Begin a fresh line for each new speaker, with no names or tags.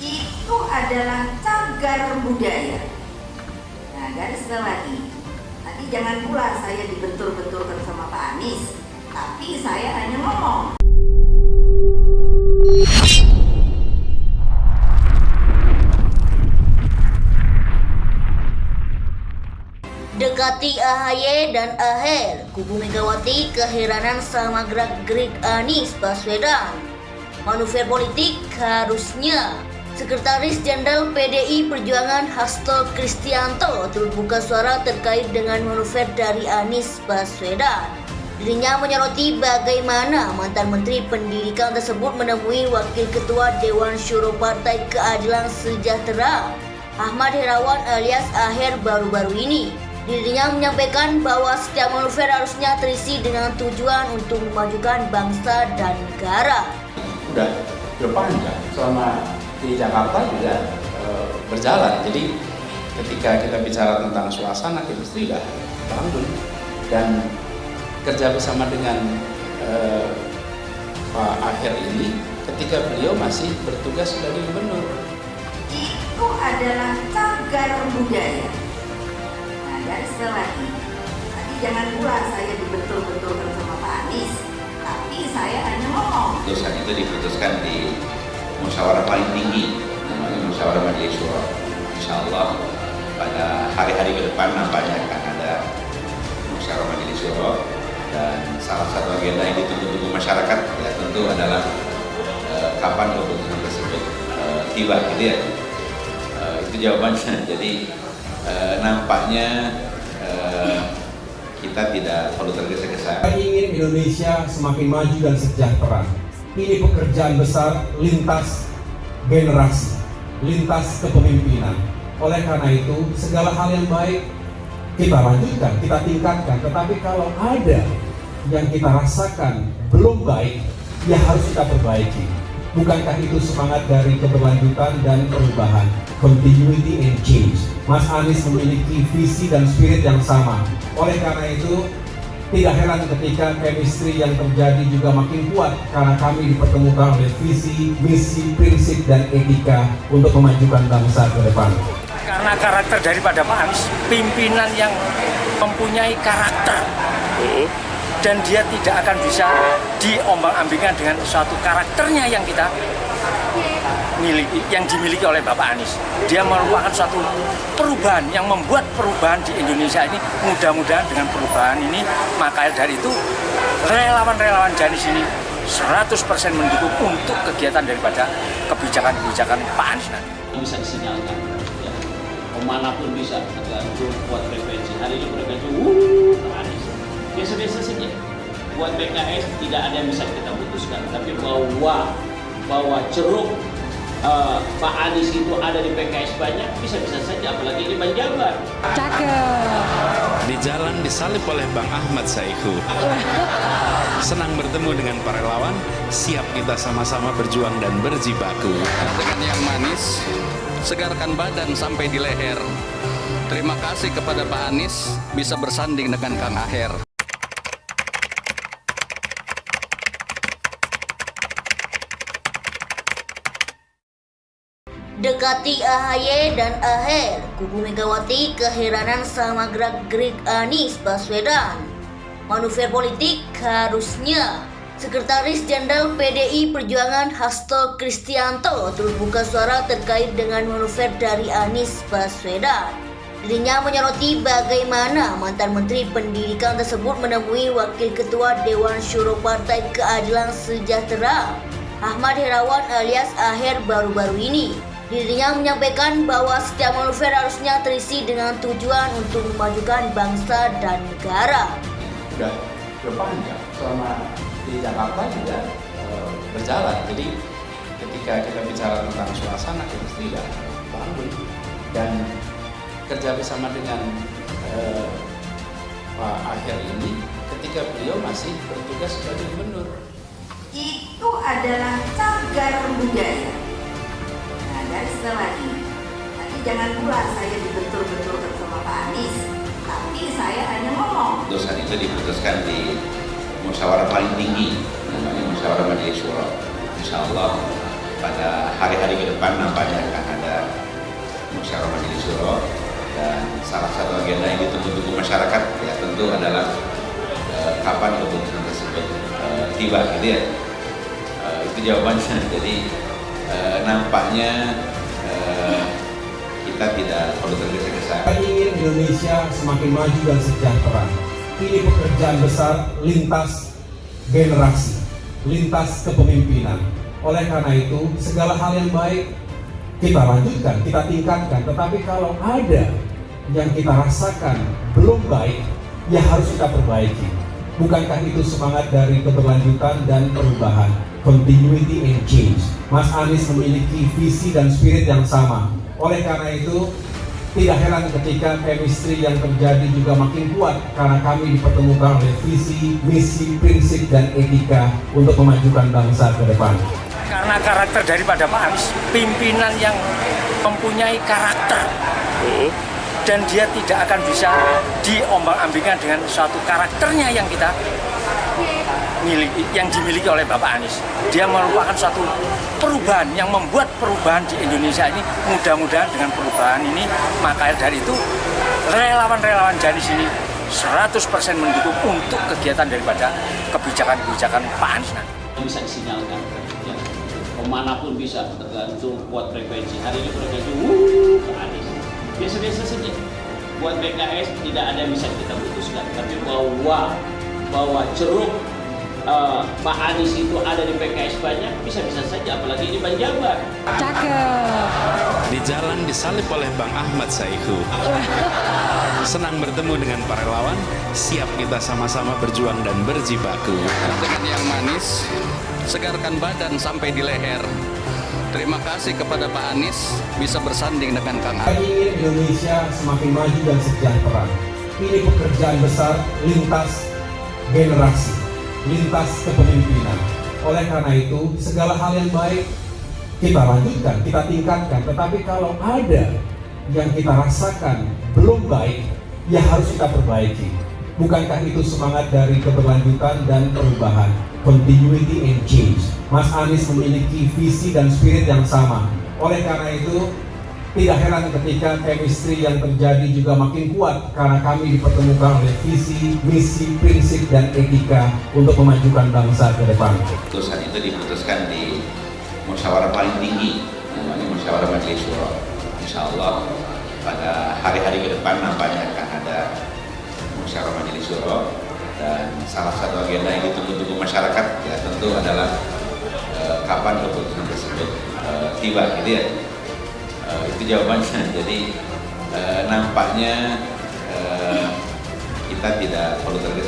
itu adalah cagar budaya. Nah, garis bawahi. Nanti jangan pula saya dibentur-benturkan sama Pak Anies, tapi saya hanya ngomong.
Dekati AHY dan Aher, kubu Megawati keheranan sama gerak-gerik Anies Baswedan. Manuver politik harusnya. Sekretaris Jenderal PDI Perjuangan Hasto Kristianto turut buka suara terkait dengan manuver dari Anies Baswedan. Dirinya menyoroti bagaimana mantan Menteri Pendidikan tersebut menemui Wakil Ketua Dewan Syuro Partai Keadilan Sejahtera Ahmad Herawan alias Aher baru-baru ini. Dirinya menyampaikan bahwa setiap manuver harusnya terisi dengan tujuan untuk memajukan bangsa dan negara.
Udah panjang selama di Jakarta juga berjalan. Jadi ketika kita bicara tentang suasana chemistry udah bangun dan kerja bersama dengan Pak Aher ini ketika beliau masih bertugas sebagai gubernur.
Itu adalah cagar budaya. Garis bawahi. Nanti jangan pula saya dibentur-benturkan sama Pak Anies, tapi saya hanya ngomong.
Putusan itu diputuskan di musyawarah paling tinggi, namanya musyawarah Majelis Syuro. Insya Allah pada hari-hari ke depan nampaknya akan ada musyawarah Majelis Syuro, dan salah satu agenda yang ditunggu-tunggu masyarakat ya tentu adalah kapan keputusan tersebut tiba, gitu ya. Itu jawabannya. Jadi nampaknya kita tidak perlu tergesa-gesa.
Kita ingin Indonesia semakin maju dan sejahtera. Ini pekerjaan besar lintas generasi, lintas kepemimpinan. Oleh karena itu, segala hal yang baik kita lanjutkan, kita tingkatkan. Tetapi kalau ada yang kita rasakan belum baik, ya harus kita perbaiki. Bukankah itu semangat dari keberlanjutan dan perubahan? Continuity and change. Mas Anies memiliki visi dan spirit yang sama. Oleh karena itu, tidak heran ketika chemistry yang terjadi juga makin kuat karena kami dipertemukan oleh visi, misi, prinsip, dan etika untuk memajukan bangsa ke depan.
Karena karakter daripada Pak Anies, pimpinan yang mempunyai karakter, dan dia tidak akan bisa diombang-ambingkan dengan suatu karakternya yang kita miliki, yang dimiliki oleh Bapak Anies. Dia merupakan suatu perubahan yang membuat perubahan di Indonesia ini, mudah-mudahan dengan perubahan ini, maka dari itu relawan-relawan Janis ini 100% mendukung untuk kegiatan daripada kebijakan-kebijakan Pak Anies nanti.
Bisa disinyalkan, ya. Kemanapun bisa, tergantung buat frekuensi. Hari ini frekuensi, Pak Anies. Biasa-biasa saja. Buat PKS tidak ada yang bisa kita putuskan, tapi bahwa ceruk Pak Anies itu ada di PKS banyak, bisa-bisa saja, apalagi di Banjabar.
Cakep. Di jalan disalib oleh Bang Ahmad Saihu. Senang bertemu dengan para relawan, siap kita sama-sama berjuang dan berjibaku.
Dengan yang manis, segarkan badan sampai di leher. Terima kasih kepada Pak Anies bisa bersanding dengan Kang Aher.
Dekati AHY dan Aher, kubu Megawati keheranan sama gerak-gerik Anies Baswedan. Manuver politik harusnya. Sekretaris Jenderal PDI Perjuangan Hasto Kristianto turut buka suara terkait dengan manuver dari Anies Baswedan. Dirinya menyoroti bagaimana mantan Menteri Pendidikan tersebut menemui Wakil Ketua Dewan Syuro Partai Keadilan Sejahtera Ahmad Herawan alias Aher baru-baru ini. Dirinya menyampaikan bahwa setiap manuver harusnya terisi dengan tujuan untuk memajukan bangsa dan negara.
Udah panjang selama di Jakarta juga berjalan. Jadi ketika kita bicara tentang suasana chemistry udah bangun dan kerja bersama dengan Pak Aher ini ketika beliau masih bertugas sebagai gubernur.
Itu adalah cagar budaya. Nah, garis bawahi. Nanti jangan pula saya dibentur-benturkan sama Pak Anies, tapi saya hanya ngomong.
Putusan itu diputuskan di musyawarah paling tinggi, namanya musyawarah Majelis Syuro. Insya Allah pada hari-hari ke depan nampaknya akan ada musyawarah majelis syuro, dan salah satu agenda yang ditunggu-tunggu masyarakat ya tentu adalah kapan keputusan tersebut tiba, gitu ya. Itu jawabannya. Jadi nampaknya kita tidak perlu tergesa-gesa.
Kita ingin Indonesia semakin maju dan sejahtera. Ini pekerjaan besar lintas generasi, lintas kepemimpinan. Oleh karena itu, segala hal yang baik kita lanjutkan, kita tingkatkan. Tetapi kalau ada yang kita rasakan belum baik, ya harus kita perbaiki. Bukankah itu semangat dari keberlanjutan dan perubahan? Continuity and change. Mas Anies memiliki visi dan spirit yang sama. Oleh karena itu, tidak heran ketika chemistry yang terjadi juga makin kuat karena kami dipertemukan oleh visi, misi, prinsip, dan etika untuk memajukan bangsa ke depan.
Karena karakter daripada Pak Anies, pimpinan yang mempunyai karakter, dan dia tidak akan bisa diombang-ambingkan dengan suatu karakternya yang kita miliki, yang dimiliki oleh Bapak Anies. Dia merupakan suatu perubahan yang membuat perubahan di Indonesia ini, mudah-mudahan dengan perubahan ini, maka dari itu relawan-relawan dari sini 100% mendukung untuk kegiatan daripada kebijakan-kebijakan Pak Anies nanti.
Bisa disinyalkan ya, kemanapun bisa, tergantung kuat frekuensi. Hari ini frekuensi ke Anies, biasa-biasa saja. Buat PKS tidak ada yang bisa kita putuskan, tapi bahwa ceruk Pak Anies itu ada di PKS banyak, bisa-bisa saja, apalagi ini Banjabar.
Di jalan disalib oleh Bang Ahmad Saihu. Senang bertemu dengan para relawan, siap kita sama-sama berjuang dan berjibaku.
Dengan yang manis, segarkan badan sampai di leher. Terima kasih kepada Pak Anies bisa bersanding dengan Kang
Kita ingin Indonesia semakin maju dan sejahtera. Ini pekerjaan besar lintas generasi, lintas kepemimpinan. Oleh karena itu, segala hal yang baik kita lanjutkan, kita tingkatkan. Tetapi kalau ada yang kita rasakan belum baik, ya harus kita perbaiki. Bukankah itu semangat dari keberlanjutan dan perubahan? Continuity and change. Mas Anies memiliki visi dan spirit yang sama. Oleh karena itu, tidak heran ketika chemistry yang terjadi juga makin kuat karena kami dipertemukan oleh visi, misi, prinsip, dan etika untuk memajukan bangsa ke depan.
Keputusan itu diputuskan di musyawarah paling tinggi, namanya musyawarah majelis syuro. Insya Allah pada hari-hari ke depan nampaknya akan ada musyawarah majelis syuro, dan salah satu agenda yang ditunggu-tunggu masyarakat ya tentu adalah kapan keputusan tersebut tiba, gitu ya. Itu jawabannya. Jadi nampaknya kita tidak perlu tergesa.